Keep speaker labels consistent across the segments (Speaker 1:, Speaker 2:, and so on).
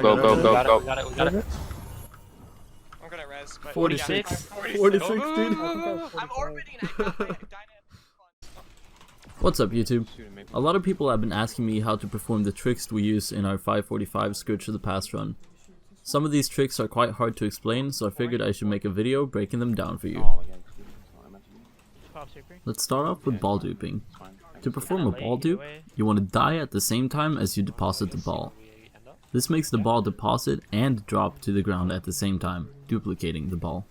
Speaker 1: go, go, go, go.
Speaker 2: We got it.
Speaker 3: I'm gonna res, but
Speaker 2: 46.
Speaker 1: 46, dude.
Speaker 3: I'm orbiting. I got my dynamic.
Speaker 1: What's up, YouTube? A lot of people have been asking me how to perform the tricks we use in our 545 Scourge of the Past run. Some of these tricks are quite hard to explain, so I figured I should make a video breaking them down for you. Let's start off with ball duping. To perform a ball dupe, you want to die at the same time as you deposit the ball. This makes the ball deposit and drop to the ground at the same time, duplicating the ball.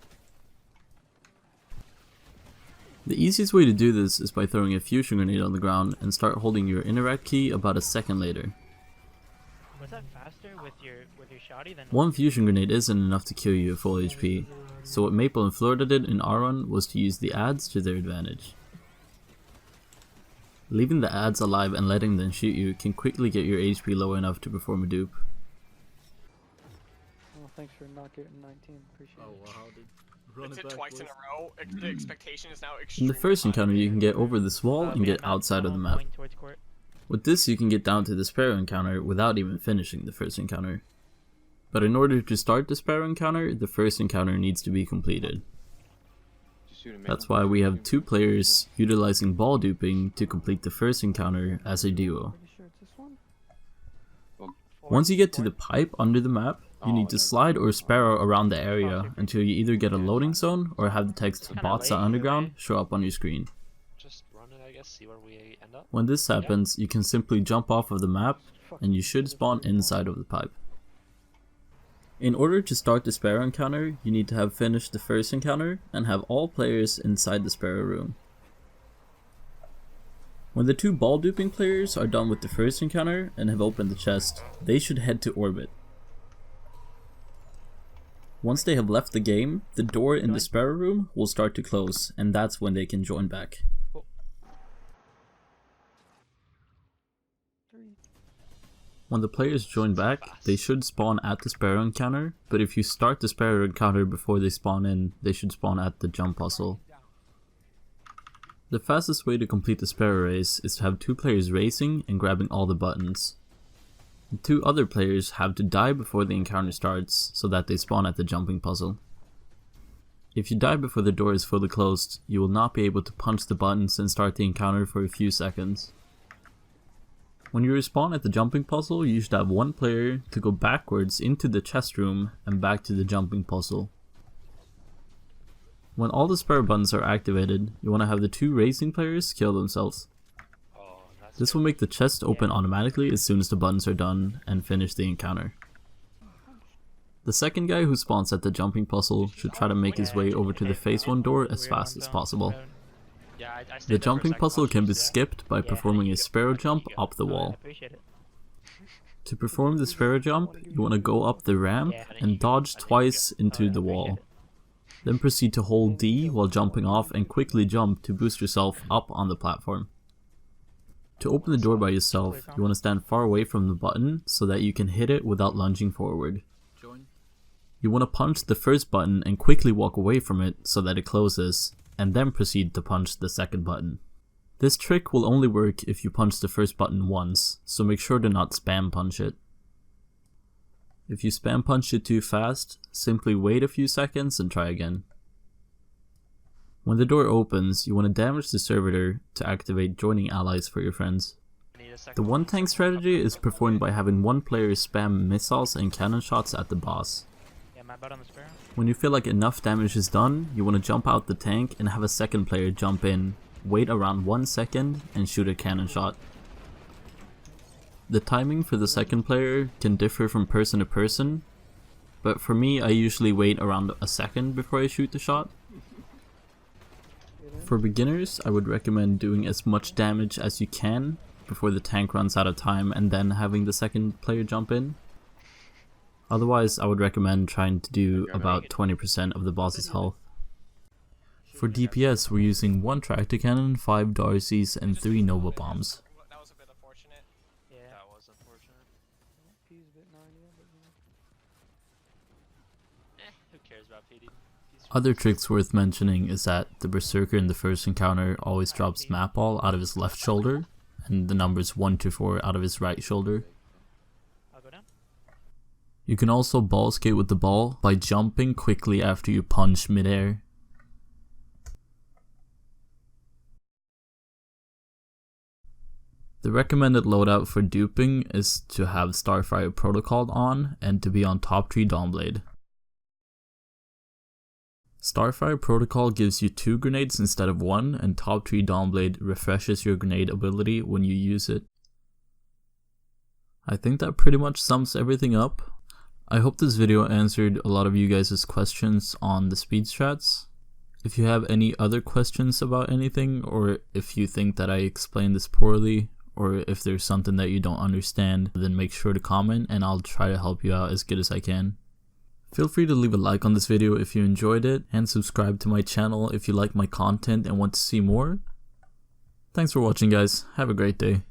Speaker 1: The easiest way to do this is by throwing a fusion grenade on the ground and start holding your interact key about a second later.
Speaker 2: Was that faster with your shotty than
Speaker 1: One fusion grenade isn't enough to kill you at full HP, so what Maple and Florida did in our run was to use the adds to their advantage. Leaving the adds alive and letting them shoot you can quickly get your HP low enough to perform a dupe.
Speaker 4: Well, thanks for not getting 19. Appreciate it.
Speaker 1: Oh wow, dude.
Speaker 3: It's it twice in a row. The expectation is now
Speaker 1: In
Speaker 3: extreme.
Speaker 1: the first encounter you can get over this wall and get outside of the map. With this you can get down to the Sparrow encounter without even finishing the first encounter. But in order to start the Sparrow encounter, the first encounter needs to be completed. That's why we have two players utilizing ball duping to complete the first encounter as a duo. Once you get to the pipe under the map, you need to slide or Sparrow around the area until you either get a loading zone or have the text "Bots are underground" show up on your screen.
Speaker 5: Just run it, I guess, see where we end up.
Speaker 1: When this happens, you can simply jump off of the map and you should spawn inside of the pipe. In order to start the Sparrow encounter, you need to have finished the first encounter and have all players inside the Sparrow room. When the two ball duping players are done with the first encounter and have opened the chest, they should head to orbit. Once they have left the game, the door in the Sparrow room will start to close, and that's when they can join back. When the players join back, they should spawn at the Sparrow encounter, but if you start the Sparrow encounter before they spawn in, they should spawn at the jump puzzle. The fastest way to complete the Sparrow race is to have two players racing and grabbing all the buttons. The two other players have to die before the encounter starts, so that they spawn at the jumping puzzle. If you die before the door is fully closed, you will not be able to punch the buttons and start the encounter for a few seconds. When you respawn at the jumping puzzle, you should have one player to go backwards into the chest room and back to the jumping puzzle. When all the Sparrow buttons are activated, you want to have the two racing players kill themselves. This will make the chest open automatically as soon as the buttons are done and finish the encounter. The second guy who spawns at the jumping puzzle should try to make his way over to the phase 1 door as fast as possible. The jumping puzzle can be skipped by performing a Sparrow jump up the wall. To perform the Sparrow jump, you want to go up the ramp and dodge twice into the wall. Then proceed to hold D while jumping off and quickly jump to boost yourself up on the platform. To open the door by yourself, you want to stand far away from the button so that you can hit it without lunging forward. You want to punch the first button and quickly walk away from it so that it closes, and then proceed to punch the second button. This trick will only work if you punch the first button once, so make sure to not spam punch it. If you spam punch it too fast, simply wait a few seconds and try again. When the door opens, you want to damage the servitor to activate joining allies for your friends. The one tank strategy is performed by having one player spam missiles and cannon shots at the boss. When you feel like enough damage is done, you want to jump out the tank and have a second player jump in, wait around 1 second and shoot a cannon shot. The timing for the second player can differ from person to person, but for me I usually wait around a second before I shoot the shot. For beginners, I would recommend doing as much damage as you can before the tank runs out of time and then having the second player jump in. Otherwise, I would recommend trying to do about 20% of the boss's health. For DPS, we're using 1 tractor cannon, 5 Darcys, and 3 Nova bombs.
Speaker 3: That was a bit unfortunate.
Speaker 5: Yeah, that was unfortunate. Who cares about PD?
Speaker 1: Other tricks worth mentioning is that the Berserker in the first encounter always drops map ball out of his left shoulder, and the numbers 1 to 4 out of his right shoulder. You can also ball skate with the ball by jumping quickly after you punch midair. The recommended loadout for duping is to have Starfire Protocol on and to be on top tree Dawnblade. Starfire Protocol gives you 2 grenades instead of 1, and top tree Dawnblade refreshes your grenade ability when you use it. I think that pretty much sums everything up. I hope this video answered a lot of you guys' questions on the speed strats. If you have any other questions about anything, or if you think that I explained this poorly, or if there's something that you don't understand, then make sure to comment and I'll try to help you out as good as I can. Feel free to leave a like on this video if you enjoyed it, and subscribe to my channel if you like my content and want to see more. Thanks for watching guys, have a great day.